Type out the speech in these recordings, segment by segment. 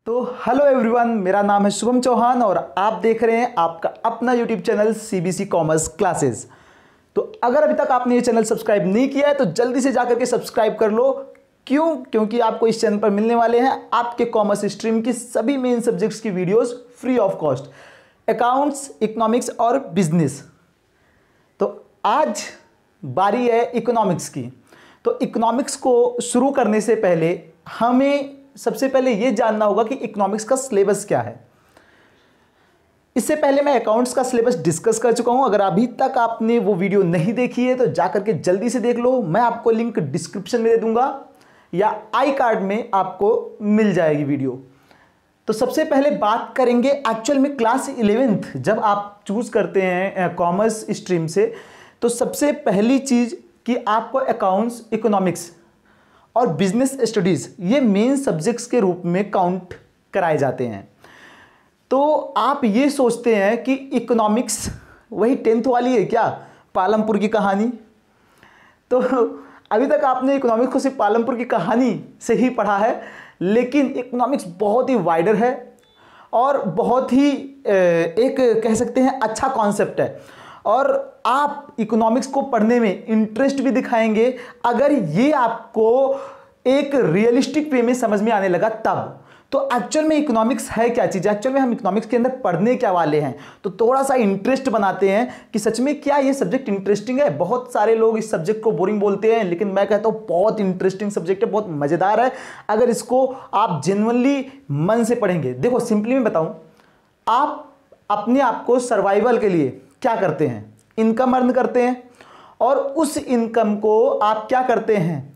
तो hello everyone, मेरा नाम है शुभम चौहान और आप देख रहे हैं आपका अपना YouTube channel CBC commerce classes. तो अगर अभी तक आपने ये चैनल सब्सक्राइब नहीं किया है तो जल्दी से जाकर के सब्सक्राइब कर लो। क्योंकि आपको इस चैनल पर मिलने वाले हैं आपके कॉमर्स स्ट्रीम की सभी मेन सब्जेक्ट्स की videos free of cost, accounts, economics और बिजनेस। तो आज बारी है इकोनॉमिक्स की। तो इकोनॉमिक्स को शुरू करने से पहले हमें सबसे पहले यह जानना होगा कि इकोनॉमिक्स का सिलेबस क्या है। इससे पहले मैं अकाउंट्स का सिलेबस डिस्कस कर चुका हूं। अगर अभी तक आपने वो वीडियो नहीं देखी है तो जाकर के जल्दी से देख लो। मैं आपको लिंक डिस्क्रिप्शन में दे दूंगा या आई कार्ड में आपको मिल जाएगी वीडियो। तो सबसे पहले बात करेंगे एक्चुअल में क्लास 11th जब आप चूज करते हैं कॉमर्स स्ट्रीम से, तो सबसे पहली चीज कि आपको अकाउंट्स, इकोनॉमिक्स और बिजनेस स्टडीज ये मेन सब्जेक्ट्स के रूप में काउंट कराए जाते हैं। तो आप ये सोचते हैं कि इकोनॉमिक्स वही 10th वाली है क्या, पालमपुर की कहानी। तो अभी तक आपने इकोनॉमिक्स को सिर्फ पालमपुर की कहानी से ही पढ़ा है, लेकिन इकोनॉमिक्स बहुत ही वाइडर है और बहुत ही एक कह सकते हैं अच्छा कॉन्सेप्ट है। और आप इकोनॉमिक्स को पढ़ने में इंटरेस्ट भी दिखाएंगे अगर ये आपको एक रियलिस्टिक वे में समझ में आने लगा तब। तो एक्चुअल में इकोनॉमिक्स है क्या चीज़, एक्चुअल में हम इकोनॉमिक्स के अंदर पढ़ने क्या वाले हैं, तो थोड़ा सा इंटरेस्ट बनाते हैं कि सच में क्या ये सब्जेक्ट इंटरेस्टिंग है। बहुत सारे लोग इस सब्जेक्ट को बोरिंग बोलते हैं, लेकिन मैं कहता हूँ बहुत इंटरेस्टिंग सब्जेक्ट है, बहुत मज़ेदार है अगर इसको आप जेन्युइनली मन से पढ़ेंगे। देखो सिंपली मैं बताऊँ, आप अपने आप को सर्वाइवल के लिए क्या करते हैं, इनकम अर्न करते हैं और उस इनकम को आप क्या करते हैं,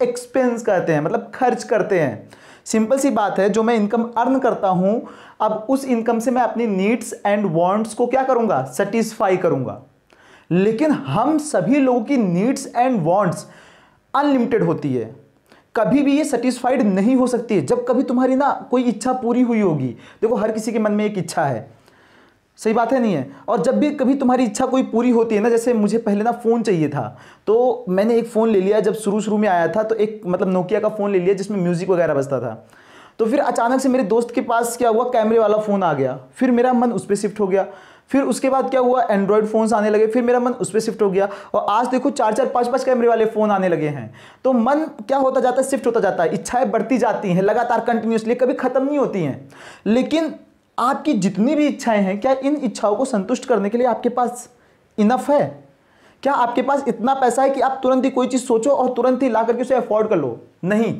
एक्सपेंस करते हैं, मतलब खर्च करते हैं। सिंपल सी बात है, जो मैं इनकम अर्न करता हूं अब उस इनकम से मैं अपनी नीड्स एंड वांट्स को क्या करूंगा, सेटिस्फाई करूंगा। लेकिन हम सभी लोगों की नीड्स एंड वांट्स अनलिमिटेड होती है, कभी भी ये सेटिस्फाइड नहीं हो सकती है। जब कभी तुम्हारी ना कोई इच्छा पूरी हुई होगी, देखो हर किसी के मन में एक इच्छा है, सही बात है नहीं है। और जब भी कभी तुम्हारी इच्छा कोई पूरी होती है ना, जैसे मुझे पहले ना फ़ोन चाहिए था तो मैंने एक फ़ोन ले लिया, जब शुरू में आया था तो एक मतलब नोकिया का फ़ोन ले लिया जिसमें म्यूज़िक वगैरह बजता था। तो फिर अचानक से मेरे दोस्त के पास क्या हुआ, कैमरे वाला फ़ोन आ गया, फिर मेरा मन उस पर शिफ्ट हो गया। फिर उसके बाद क्या हुआ, एंड्रॉयड फ़ोन्स आने लगे, फिर मेरा मन उस पर शिफ्ट हो गया। और आज देखो 4-4, 5-5 कैमरे वाले फ़ोन आने लगे हैं। तो मन क्या होता जाता है, शिफ्ट होता जाता है, इच्छाएं बढ़ती जाती हैं लगातार, कंटिन्यूसली, कभी ख़त्म नहीं होती हैं। लेकिन आपकी जितनी भी इच्छाएं हैं, क्या इन इच्छाओं को संतुष्ट करने के लिए आपके पास इनफ है? क्या आपके पास इतना पैसा है कि आप तुरंत ही कोई चीज़ सोचो और तुरंत ही ला करके उसे अफोर्ड कर लो? नहीं।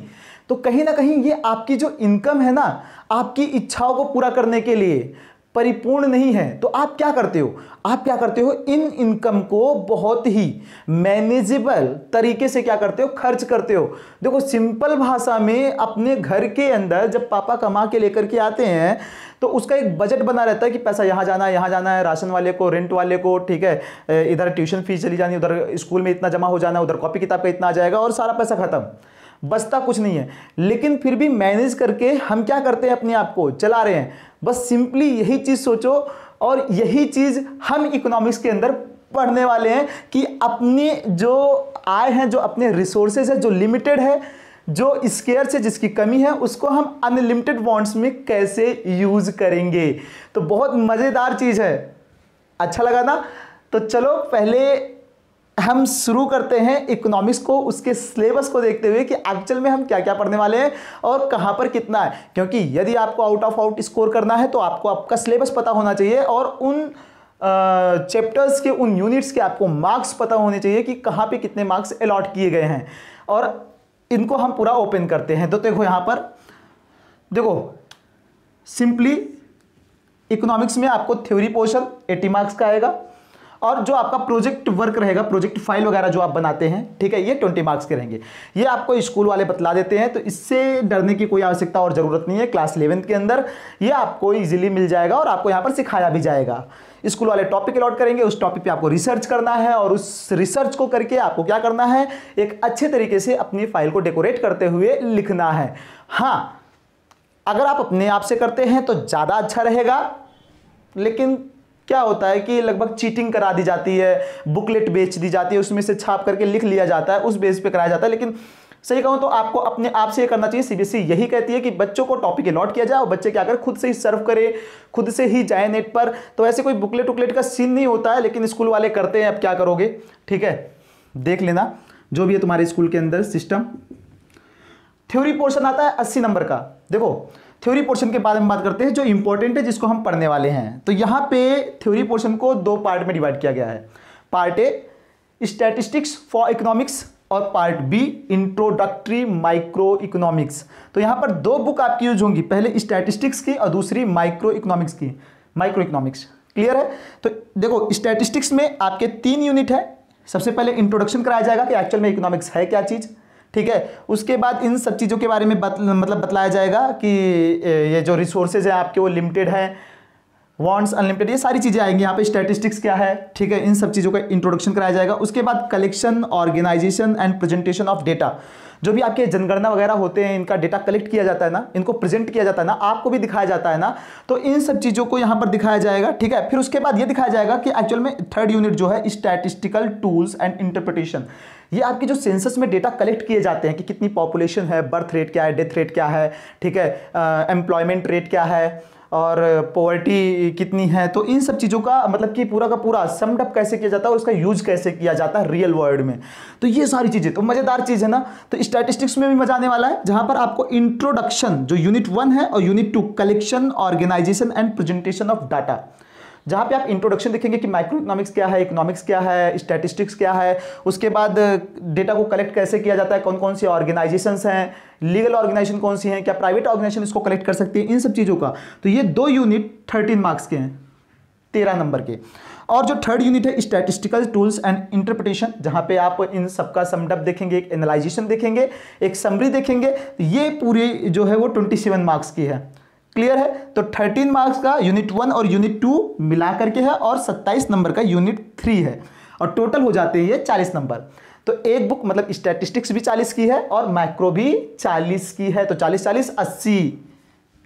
तो कहीं ना कहीं ये आपकी जो इनकम है ना, आपकी इच्छाओं को पूरा करने के लिए परिपूर्ण नहीं है। तो आप क्या करते हो, इन इनकम को बहुत ही मैनेजेबल तरीके से क्या करते हो, खर्च करते हो। देखो सिंपल भाषा में, अपने घर के अंदर जब पापा कमा के लेकर के आते हैं तो उसका एक बजट बना रहता है कि पैसा यहाँ जाना है, राशन वाले को, रेंट वाले को, ठीक है, इधर ट्यूशन फीस चली जानी, उधर स्कूल में इतना जमा हो जाना, उधर कॉपी किताब का इतना आ जाएगा और सारा पैसा खत्म, बचता कुछ नहीं है। लेकिन फिर भी मैनेज करके हम क्या करते हैं, अपने आप को चला रहे हैं। बस सिंपली यही चीज़ सोचो और यही चीज़ हम इकोनॉमिक्स के अंदर पढ़ने वाले हैं कि अपने जो आय हैं, जो अपने रिसोर्सेज है, जो लिमिटेड है, जो स्केर्स है, जिसकी कमी है, उसको हम अनलिमिटेड वांट्स में कैसे यूज करेंगे। तो बहुत मज़ेदार चीज़ है। अच्छा लगा ना? तो चलो पहले हम शुरू करते हैं इकोनॉमिक्स को, उसके सिलेबस को देखते हुए कि एक्चुअल में हम क्या क्या पढ़ने वाले हैं और कहां पर कितना है। क्योंकि यदि आपको आउट ऑफ आउट स्कोर करना है तो आपको आपका सिलेबस पता होना चाहिए और उन चैप्टर्स के, उन यूनिट्स के आपको मार्क्स पता होने चाहिए कि कहां पे कितने मार्क्स अलॉट किए गए हैं। और इनको हम पूरा ओपन करते हैं। तो देखो यहां पर देखो, सिंपली इकोनॉमिक्स में आपको थ्योरी पोर्शन 80 मार्क्स का आएगा और जो आपका प्रोजेक्ट वर्क रहेगा, प्रोजेक्ट फाइल वगैरह जो आप बनाते हैं, ठीक है, ये 20 मार्क्स के रहेंगे। ये आपको स्कूल वाले बतला देते हैं, तो इससे डरने की कोई आवश्यकता और ज़रूरत नहीं है। क्लास 11th के अंदर ये आपको इजीली मिल जाएगा और आपको यहाँ पर सिखाया भी जाएगा। स्कूल वाले टॉपिक अलॉट करेंगे, उस टॉपिक पे आपको रिसर्च करना है और उस रिसर्च को करके आपको क्या करना है, एक अच्छे तरीके से अपनी फाइल को डेकोरेट करते हुए लिखना है। हाँ, अगर आप अपने आप से करते हैं तो ज़्यादा अच्छा रहेगा, लेकिन क्या होता है कि लगभग चीटिंग करा दी जाती है, बुकलेट बेच दी जाती है, उसमें से छाप करके लिख लिया जाता है, उस बेस पे कराया जाता है। लेकिन सही कहूं तो आपको अपने आप से ये करना चाहिए। सीबीएसई यही कहती है कि बच्चों को टॉपिक अलॉट किया जाए और बच्चे क्या करें, खुद से ही सर्व करे, खुद से ही जाए नेट पर। तो ऐसे कोई बुकलेट उकलेट का सीन नहीं होता है, लेकिन स्कूल वाले करते हैं, अब क्या करोगे। ठीक है, देख लेना जो भी है तुम्हारे स्कूल के अंदर सिस्टम। थ्योरी पोर्शन आता है 80 नंबर का। देखो थ्योरी पोर्शन के बारे में बात करते हैं जो इंपॉर्टेंट है, जिसको हम पढ़ने वाले हैं। तो यहां पे थ्योरी पोर्शन को 2 पार्ट में डिवाइड किया गया है। Part A statistics for economics और part B introductory microeconomics. तो यहां पर 2 बुक आपकी यूज होंगी, पहले स्टैटिस्टिक्स की और दूसरी माइक्रो इकोनॉमिक्स की, माइक्रो इकोनॉमिक्स। क्लियर है। तो देखो स्टैटिस्टिक्स में आपके 3 यूनिट है। सबसे पहले इंट्रोडक्शन कराया जाएगा कि एक्चुअल में इकोनॉमिक्स है क्या चीज़। ठीक है, उसके बाद इन सब चीज़ों के बारे में मतलब बतलाया जाएगा कि ये जो रिसोर्सेज है आपके वो लिमिटेड है, वांट्स अनलिमिटेड, ये सारी चीज़ें आएंगी यहाँ पे। स्टैटिस्टिक्स क्या है, ठीक है, इन सब चीज़ों का इंट्रोडक्शन कराया जाएगा। उसके बाद collection, organisation and presentation of data. जो भी आपके जनगणना वगैरह होते हैं, इनका डेटा कलेक्ट किया जाता है ना, इनको प्रेजेंट किया जाता है ना, आपको भी दिखाया जाता है ना, तो इन सब चीज़ों को यहाँ पर दिखाया जाएगा। ठीक है, फिर उसके बाद ये दिखाया जाएगा कि एक्चुअल में 3rd यूनिट जो है स्टैटिस्टिकल टूल्स एंड इंटरप्रिटेशन। ये आपके जो सेंसस में डेटा कलेक्ट किए जाते हैं कि कितनी पॉपुलेशन है, बर्थ रेट क्या है, डेथ रेट क्या है, ठीक है, एम्प्लॉयमेंट रेट क्या है और पॉवर्टी कितनी है, तो इन सब चीज़ों का मतलब कि पूरा का पूरा समड अप कैसे किया जाता है और उसका यूज कैसे किया जाता है रियल वर्ल्ड में। तो ये सारी चीज़ें तो मज़ेदार चीज़ है ना। तो स्टैटिस्टिक्स में भी मजा आने वाला है, जहां पर आपको इंट्रोडक्शन जो यूनिट 1 है और unit 2 collection, organisation and presentation of data, जहां पे आप इंट्रोडक्शन देखेंगे कि माइक्रो इकोनॉमिक्स क्या है, इकोनॉमिक्स क्या है, स्टैटिस्टिक्स क्या है, उसके बाद डेटा को कलेक्ट कैसे किया जाता है, कौन कौन सी ऑर्गेनाइजेशंस हैं, लीगल ऑर्गेनाइजेशन कौन सी हैं, क्या प्राइवेट ऑर्गेनाइजेशन इसको कलेक्ट कर सकती है, इन सब चीज़ों का। तो ये 2 यूनिट 13 मार्क्स के हैं, 13 नंबर के। और जो 3rd यूनिट है स्टैटिस्टिकल टूल्स एंड इंटरप्रिटेशन, जहां पे आप इन सबका समडअप देखेंगे, एक एनालाइजेशन देखेंगे, एक समरी देखेंगे, ये पूरी जो है वो 27 मार्क्स की है। क्लियर है। तो 13 मार्क्स का यूनिट 1 और यूनिट 2 मिला करके है और 27 नंबर का यूनिट 3 है और टोटल हो जाते हैं ये 40 नंबर। तो एक बुक मतलब स्टैटिस्टिक्स भी 40 की है और मैक्रो भी 40 की है, तो 40 40 80।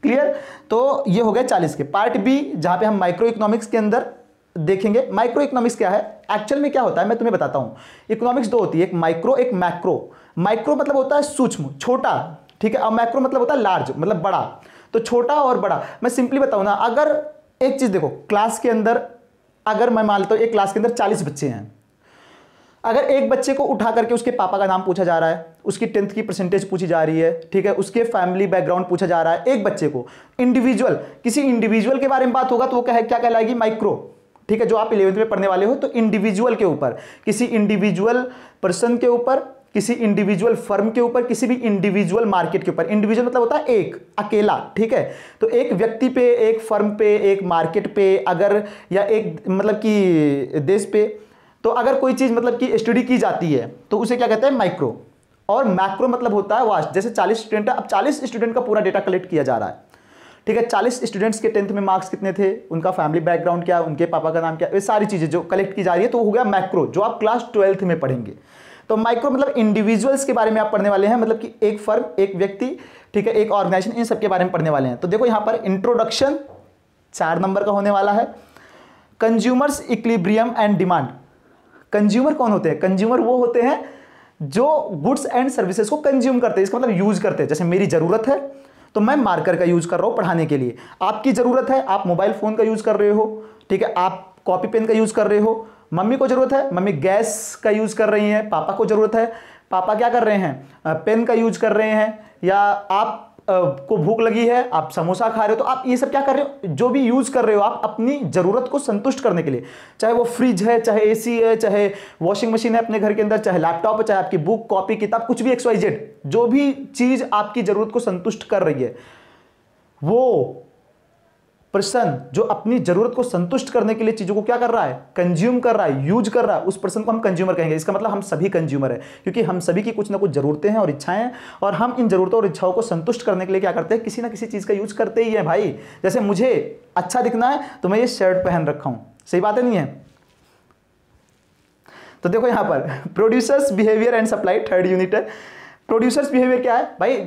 क्लियर। तो ये हो गया 40 के। पार्ट बी जहां पे हम माइक्रो इकोनॉमिक्स के अंदर देखेंगे। माइक्रो इकोनॉमिक्स क्या है, एक्चुअल में क्या होता है मैं तुम्हें बताता हूं। इकोनॉमिक्स 2 होती है, एक माइक्रो एक मैक्रो। माइक्रो मतलब होता है सूक्ष्म, छोटा, ठीक है, और मैक्रो मतलब होता है लार्ज, मतलब बड़ा। तो छोटा और बड़ा, मैं सिंपली बताऊं ना, अगर एक चीज देखो, क्लास के अंदर अगर मैं मान लेता हूं एक क्लास के अंदर 40 बच्चे हैं, अगर एक बच्चे को उठा करके उसके पापा का नाम पूछा जा रहा है, उसकी 10th की परसेंटेज पूछी जा रही है, ठीक है, उसके फैमिली बैकग्राउंड पूछा जा रहा है, एक बच्चे को इंडिविजुअल, किसी इंडिविजुअल के बारे में बात होगा तो वो क्या कहलाएगी, माइक्रो। ठीक है, जो आप 11th में पढ़ने वाले हो, तो इंडिविजुअल के ऊपर, किसी इंडिविजुअल पर्सन के ऊपर, किसी इंडिविजुअल फर्म के ऊपर, किसी भी इंडिविजुअल मार्केट के ऊपर। इंडिविजुअल मतलब होता है एक, अकेला, ठीक है। तो एक व्यक्ति पे, एक फर्म पे, एक मार्केट पे, अगर या एक मतलब कि देश पे, तो अगर कोई चीज मतलब कि स्टडी की जाती है तो उसे क्या कहते हैं, माइक्रो। और मैक्रो मतलब होता है वास्ट। जैसे 40 स्टूडेंट है, अब 40 स्टूडेंट का पूरा डेटा कलेक्ट किया जा रहा है, ठीक है। 40 स्टूडेंट्स के 10th में मार्क्स कितने थे, उनका फैमिली बैकग्राउंड क्या, उनके पापा का नाम क्या, ये सारी चीजें जो कलेक्ट की जा रही है, तो वो हो गया मैक्रो, जो आप क्लास 12th में पढ़ेंगे। तो माइक्रो मतलब इंडिविजुअल्स के बारे में आप पढ़ने वाले हैं, मतलब कि एक फर्म, एक व्यक्ति, ठीक है, एक ऑर्गेनाइजेशन, इन सब के बारे में पढ़ने वाले हैं। तो देखो यहां पर इंट्रोडक्शन 4 नंबर का होने वाला है। Consumers equilibrium and demand. Consumer कौन होते हैं, कंज्यूमर वो होते हैं जो गुड्स एंड सर्विसेज को कंज्यूम करते हैं, इसका मतलब यूज करते हैं। जैसे मेरी जरूरत है तो मैं मार्कर का यूज कर रहा हूं पढ़ाने के लिए, आपकी जरूरत है, आप मोबाइल फोन का यूज कर रहे हो, ठीक है, आप कॉपी पेन का यूज कर रहे हो, मम्मी को जरूरत है, मम्मी गैस का यूज कर रही हैं, पापा को जरूरत है, पापा क्या कर रहे हैं, पेन का यूज कर रहे हैं, या आप को भूख लगी है, आप समोसा खा रहे हो, तो आप ये सब क्या कर रहे हो, जो भी यूज कर रहे हो आप अपनी जरूरत को संतुष्ट करने के लिए, चाहे वो फ्रिज है, चाहे एसी है, चाहे वॉशिंग मशीन है अपने घर के अंदर, चाहे लैपटॉप है, चाहे आपकी बुक, कॉपी, किताब, कुछ भी XYZ, जो भी चीज आपकी जरूरत को संतुष्ट कर रही है, वो पर्सन जो अपनी जरूरत को संतुष्ट करने के लिए चीजों को क्या कर रहा है, कंज्यूम कर रहा है, यूज कर रहा है, उस पर्सन को हम कंज्यूमर कहेंगे। इसका मतलब हम सभी कंज्यूमर है, क्योंकि हम सभी की कुछ ना कुछ जरूरतें हैं और इच्छाएं हैं, और हम इन जरूरतों और इच्छाओं को संतुष्ट करने के लिए क्या करते हैं, किसी ना किसी चीज का यूज करते ही है भाई। जैसे मुझे अच्छा दिखना है तो मैं ये शर्ट पहन रखा हूं, सही बात है नहीं है। तो देखो यहां पर producers behaviour and supply 3rd unit है। प्रोड्यूसर्स बिहेवियर क्या है भाई,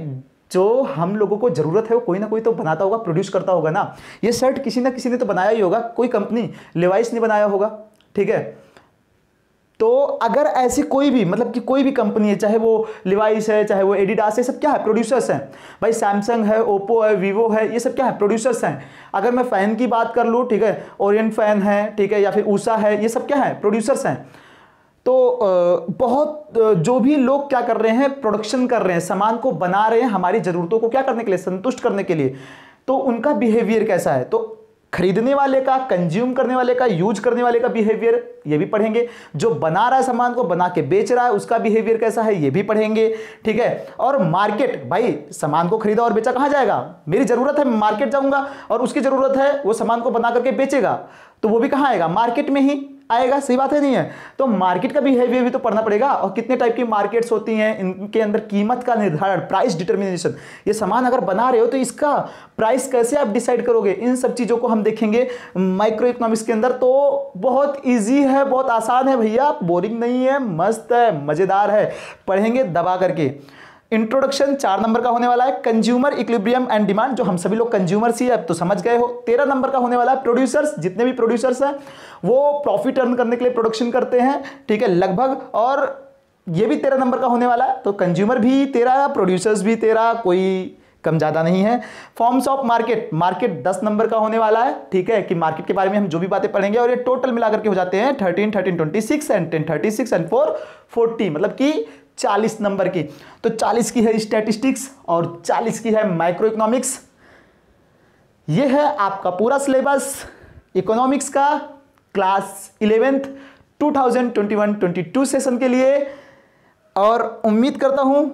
जो हम लोगों को जरूरत है वो कोई ना कोई तो बनाता होगा, प्रोड्यूस करता होगा ना। ये शर्ट किसी ना किसी ने तो बनाया ही होगा, कोई कंपनी, लेवाइस ने बनाया होगा, ठीक है, तो अगर ऐसी कोई भी मतलब कि कोई भी कंपनी है, चाहे वो लिवाइस है, चाहे वो एडिडास है, सब क्या है, प्रोड्यूसर्स हैं भाई। सैमसंग है, ओप्पो है, वीवो है, ये सब क्या है, प्रोड्यूसर्स हैं। अगर मैं फैन की बात कर लूँ, ठीक है, ओरिएंट फैन है, ठीक है, या फिर ऊषा है, ये सब क्या है, प्रोड्यूसर्स हैं। तो बहुत जो भी लोग क्या कर रहे हैं, प्रोडक्शन कर रहे हैं, सामान को बना रहे हैं हमारी ज़रूरतों को क्या करने के लिए, संतुष्ट करने के लिए, तो उनका बिहेवियर कैसा है, तो खरीदने वाले का, कंज्यूम करने वाले का, यूज करने वाले का बिहेवियर ये भी पढ़ेंगे। जो बना रहा है सामान को, बना के बेच रहा है, उसका बिहेवियर कैसा है ये भी पढ़ेंगे, ठीक है। और मार्केट, भाई सामान को खरीदा और बेचा कहाँ जाएगा, मेरी जरूरत है मार्केट जाऊंगा, और उसकी जरूरत है वो सामान को बना करके बेचेगा, तो वो भी कहाँ आएगा, मार्केट में ही आएगा। सही बात है नहीं है। तो मार्केट का बिहेवियर भी तो पढ़ना पड़ेगा। और कितने टाइप की मार्केट्स होती हैं, इनके अंदर कीमत का निर्धारण, प्राइस डिटर्मिनेशन, ये सामान अगर बना रहे हो तो इसका प्राइस कैसे आप डिसाइड करोगे, इन सब चीज़ों को हम देखेंगे माइक्रो इकोनॉमिक्स के अंदर। तो बहुत ईजी है, बहुत आसान है भैया, बोरिंग नहीं है, मस्त है, मज़ेदार है, पढ़ेंगे दबा करके। इंट्रोडक्शन 4 नंबर का होने वाला है। कंज्यूमर इक्विलिब्रियम एंड डिमांड, जो हम सभी लोग कंज्यूमर्स ही है, अब तो समझ गए हो। 13 नंबर का होने वाला है प्रोड्यूसर्स, जितने भी प्रोड्यूसर्स हैं वो प्रॉफिट अर्न करने के लिए प्रोडक्शन करते हैं, ठीक है, लगभग। और ये भी 13 नंबर का होने वाला है। तो कंज्यूमर भी 13, प्रोड्यूसर्स भी 13, कोई कम ज़्यादा नहीं है। Forms of market, market 10 number का होने वाला है, ठीक है, कि मार्केट के बारे में हम जो भी बातें पढ़ेंगे, और ये टोटल मिलाकर के हो जाते हैं 13, 13, 26 एंड 10, 36 एंड 4, 40, मतलब कि 40 नंबर की। तो 40 की है स्टैटिस्टिक्स और 40 की है माइक्रो इकोनॉमिक्स। ये है आपका पूरा सिलेबस इकोनॉमिक्स का क्लास 11th 2021-22 सेशन के लिए। और उम्मीद करता हूं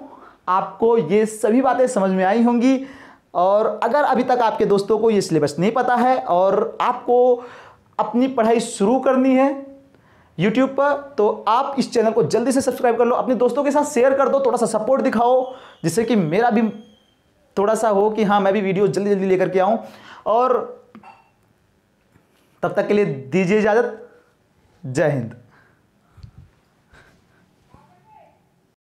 आपको ये सभी बातें समझ में आई होंगी। और अगर अभी तक आपके दोस्तों को ये सिलेबस नहीं पता है और आपको अपनी पढ़ाई शुरू करनी है YouTube पर, तो आप इस चैनल को जल्दी से सब्सक्राइब कर लो, अपने दोस्तों के साथ शेयर कर दो, थोड़ा सा सपोर्ट दिखाओ, जिससे कि मेरा भी थोड़ा सा हो कि हाँ मैं भी वीडियो जल्दी जल्दी लेकर के आऊँ। और तब तक के लिए दीजिए इजाज़त। जय हिंद।